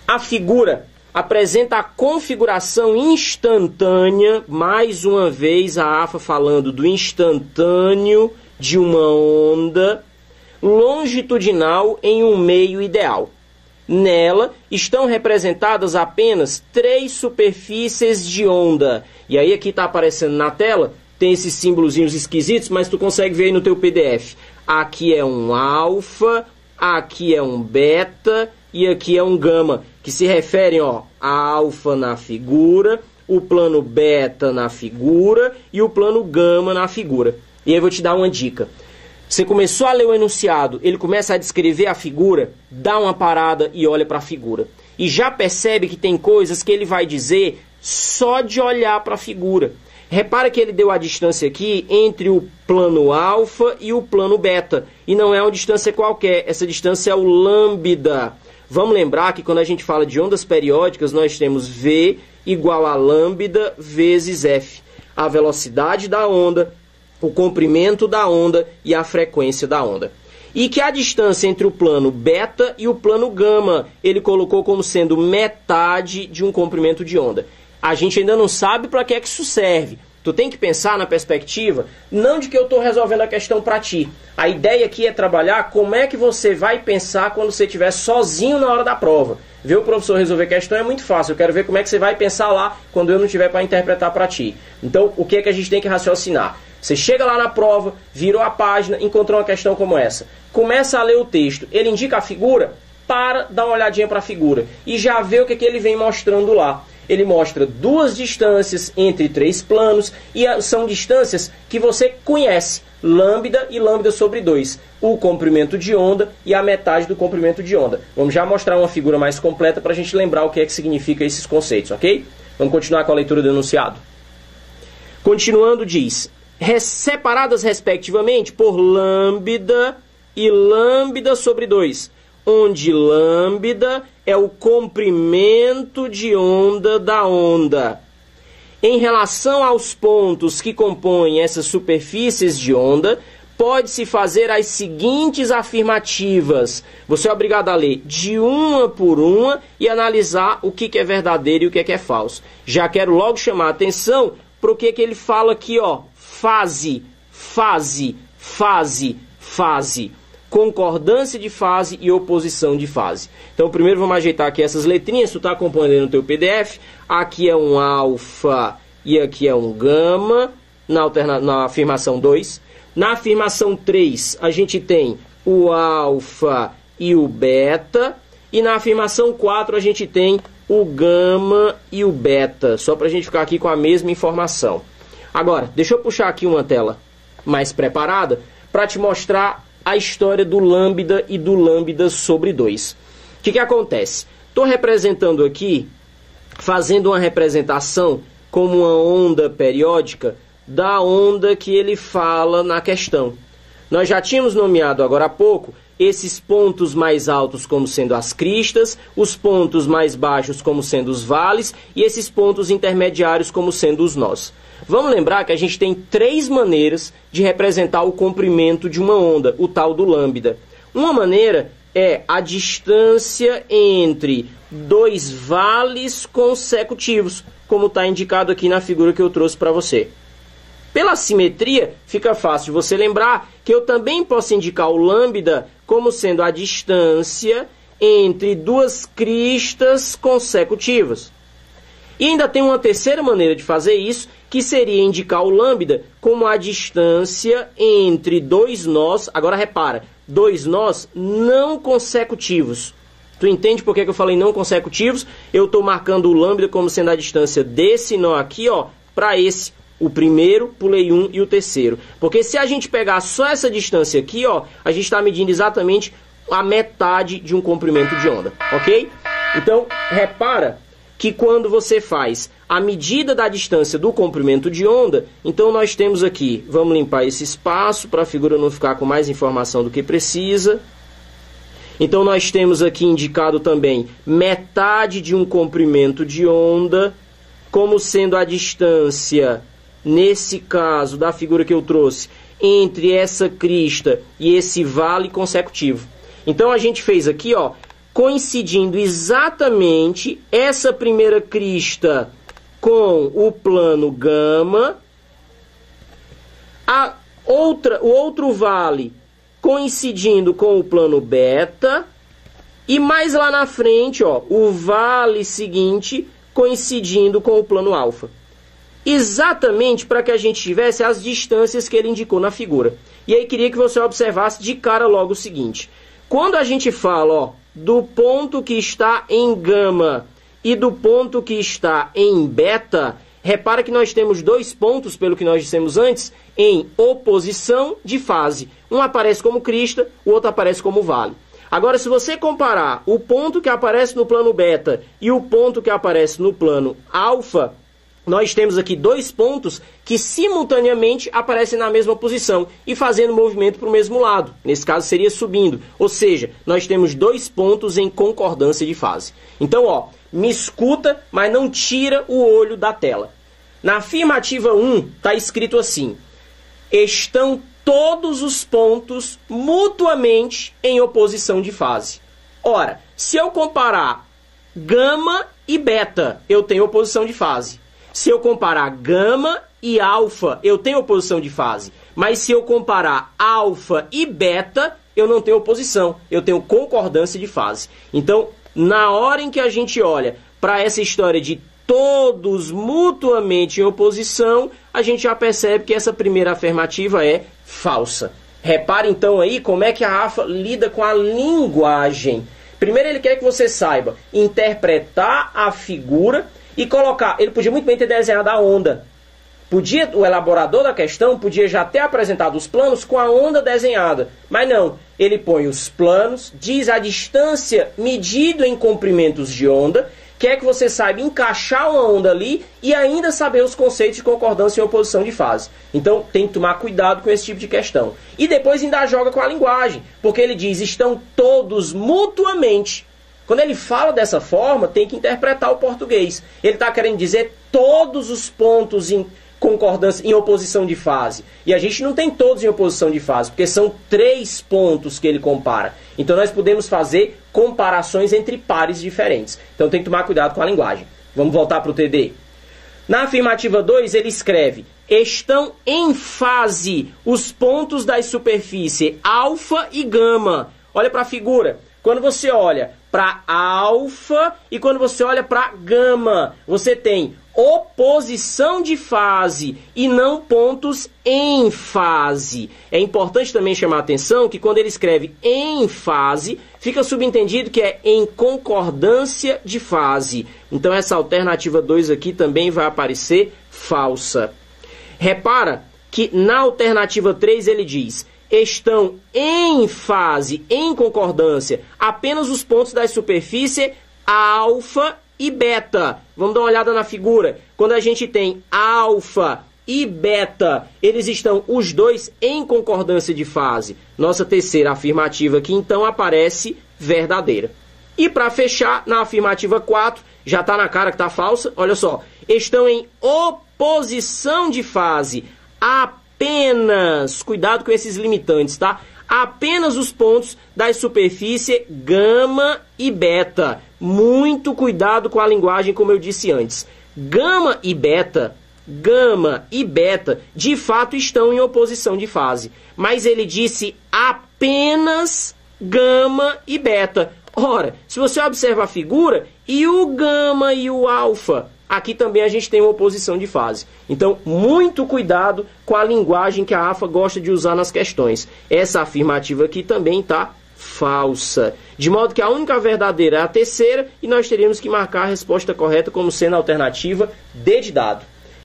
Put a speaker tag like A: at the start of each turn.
A: A figura apresenta a configuração instantânea, mais uma vez a AFA falando do instantâneo de uma onda longitudinal em um meio ideal. Nela estão representadas apenas 3 superfícies de onda. E aí aqui está aparecendo na tela, tem esses símbolozinhos esquisitos, mas tu consegue ver aí no teu PDF. Aqui é um alfa, aqui é um beta e aqui é um gama, que se referem a alfa na figura, o plano beta na figura e o plano gama na figura. E aí eu vou te dar uma dica. Você começou a ler o enunciado, ele começa a descrever a figura, dá uma parada e olha para a figura. E já percebe que tem coisas que ele vai dizer só de olhar para a figura. Repara que ele deu a distância aqui entre o plano alfa e o plano beta. E não é uma distância qualquer, essa distância é o lambda. Vamos lembrar que quando a gente fala de ondas periódicas, nós temos V igual a lambda vezes F. A velocidade da onda, o comprimento da onda e a frequência da onda. E que a distância entre o plano beta e o plano gama, ele colocou como sendo metade de um comprimento de onda. A gente ainda não sabe para que é que isso serve. Tu tem que pensar na perspectiva, não de que eu estou resolvendo a questão para ti. A ideia aqui é trabalhar como é que você vai pensar quando você estiver sozinho na hora da prova. Ver o professor resolver a questão é muito fácil. Eu quero ver como é que você vai pensar lá quando eu não estiver para interpretar para ti. Então, o que é que a gente tem que raciocinar? Você chega lá na prova, virou a página, encontrou uma questão como essa. Começa a ler o texto. Ele indica a figura? Para, dá uma olhadinha para a figura. E já vê o que ele vem mostrando lá. Ele mostra 2 distâncias entre 3 planos. E são distâncias que você conhece. Lambda e lambda sobre 2. O comprimento de onda e a metade do comprimento de onda. Vamos já mostrar uma figura mais completa para a gente lembrar o que é que significa esses conceitos, ok? Vamos continuar com a leitura do enunciado. Continuando, diz: separadas respectivamente por lambda e lambda sobre 2, onde lambda é o comprimento de onda da onda. Em relação aos pontos que compõem essas superfícies de onda, pode-se fazer as seguintes afirmativas. Você é obrigado a ler de uma por uma e analisar o que é verdadeiro e o que é falso. Já quero logo chamar a atenção para o que ele fala aqui, ó. Fase, fase, fase, fase. Concordância de fase e oposição de fase. Então, primeiro vamos ajeitar aqui essas letrinhas. Tu está acompanhando aí no teu PDF. Aqui é um alfa e aqui é um gama na afirmação 2. Na afirmação 3, a gente tem o alfa e o beta. E na afirmação 4, a gente tem o gama e o beta. Só para a gente ficar aqui com a mesma informação. Agora, deixa eu puxar aqui uma tela mais preparada para te mostrar a história do lambda e do lambda sobre 2. O que acontece? Estou representando aqui, fazendo uma representação como uma onda periódica da onda que ele fala na questão. Nós já tínhamos nomeado agora há pouco esses pontos mais altos como sendo as cristas, os pontos mais baixos como sendo os vales e esses pontos intermediários como sendo os nós. Vamos lembrar que a gente tem 3 maneiras de representar o comprimento de uma onda, o tal do lambda. Uma maneira é a distância entre 2 vales consecutivos, como está indicado aqui na figura que eu trouxe para você. Pela simetria, fica fácil de você lembrar que eu também posso indicar o lambda como sendo a distância entre 2 cristas consecutivas. E ainda tem uma terceira maneira de fazer isso, que seria indicar o lambda como a distância entre 2 nós, agora repara, 2 nós não consecutivos. Tu entende por que eu falei não consecutivos? Eu estou marcando o lambda como sendo a distância desse nó aqui, ó, para esse. O primeiro, pulei um e o terceiro. Porque se a gente pegar só essa distância aqui, ó, a gente está medindo exatamente a metade de um comprimento de onda, ok? Então, repara que quando você faz a medida da distância do comprimento de onda, então nós temos aqui, vamos limpar esse espaço para a figura não ficar com mais informação do que precisa. Então nós temos aqui indicado também metade de um comprimento de onda, como sendo a distância, nesse caso da figura que eu trouxe, entre essa crista e esse vale consecutivo. Então a gente fez aqui, ó, coincidindo exatamente essa primeira crista com o plano gama, o outro vale coincidindo com o plano beta, e mais lá na frente, ó, o vale seguinte coincidindo com o plano alfa. Exatamente para que a gente tivesse as distâncias que ele indicou na figura. E aí queria que você observasse de cara logo o seguinte. Quando a gente fala, ó, do ponto que está em gama e do ponto que está em beta, repara que nós temos dois pontos, pelo que nós dissemos antes, em oposição de fase. Um aparece como crista, o outro aparece como vale. Agora, se você comparar o ponto que aparece no plano beta e o ponto que aparece no plano alfa, nós temos aqui dois pontos que simultaneamente aparecem na mesma posição e fazendo movimento para o mesmo lado. Nesse caso seria subindo. Ou seja, nós temos dois pontos em concordância de fase. Então, ó, me escuta, mas não tira o olho da tela. Na afirmativa 1 está escrito assim: estão todos os pontos mutuamente em oposição de fase. Ora, se eu comparar gama e beta, eu tenho oposição de fase. Se eu comparar gama e alfa, eu tenho oposição de fase. Mas se eu comparar alfa e beta, eu não tenho oposição, eu tenho concordância de fase. Então, na hora em que a gente olha para essa história de todos mutuamente em oposição, a gente já percebe que essa primeira afirmativa é falsa. Repare então aí como é que a AFA lida com a linguagem. Primeiro ele quer que você saiba interpretar a figura e colocar. Ele podia muito bem ter desenhado a onda. O elaborador da questão podia já ter apresentado os planos com a onda desenhada. Mas não, ele põe os planos, diz a distância medida em comprimentos de onda, quer que você saiba encaixar uma onda ali e ainda saber os conceitos de concordância e oposição de fase. Então tem que tomar cuidado com esse tipo de questão. E depois ainda joga com a linguagem, porque ele diz, estão todos mutuamente. Quando ele fala dessa forma, tem que interpretar o português. Ele está querendo dizer todos os pontos em concordância, em oposição de fase. E a gente não tem todos em oposição de fase, porque são 3 pontos que ele compara. Então nós podemos fazer comparações entre pares diferentes. Então tem que tomar cuidado com a linguagem. Vamos voltar para o TD. Na afirmativa 2 ele escreve: estão em fase os pontos da superfície alfa e gama. Olha para a figura. Quando você olha para alfa e quando você olha para gama, você tem oposição de fase e não pontos em fase. É importante também chamar a atenção que quando ele escreve em fase, fica subentendido que é em concordância de fase. Então essa alternativa 2 aqui também vai aparecer falsa. Repara que na alternativa 3 ele diz: estão em fase, em concordância, apenas os pontos da superfície alfa e beta. Vamos dar uma olhada na figura. Quando a gente tem alfa e beta, eles estão os dois em concordância de fase. Nossa terceira afirmativa aqui, então, aparece verdadeira. E para fechar, na afirmativa 4, já está na cara que está falsa. Olha só, estão em oposição de fase apenas, cuidado com esses limitantes, tá? Apenas os pontos da superfície gama e beta. Muito cuidado com a linguagem, como eu disse antes. Gama e beta, de fato estão em oposição de fase. Mas ele disse apenas gama e beta. Ora, se você observa a figura, e o gama e o alfa? Aqui também a gente tem uma oposição de fase. Então, muito cuidado com a linguagem que a AFA gosta de usar nas questões. Essa afirmativa aqui também está falsa. De modo que a única verdadeira é a terceira e nós teríamos que marcar a resposta correta como sendo a alternativa D de dado.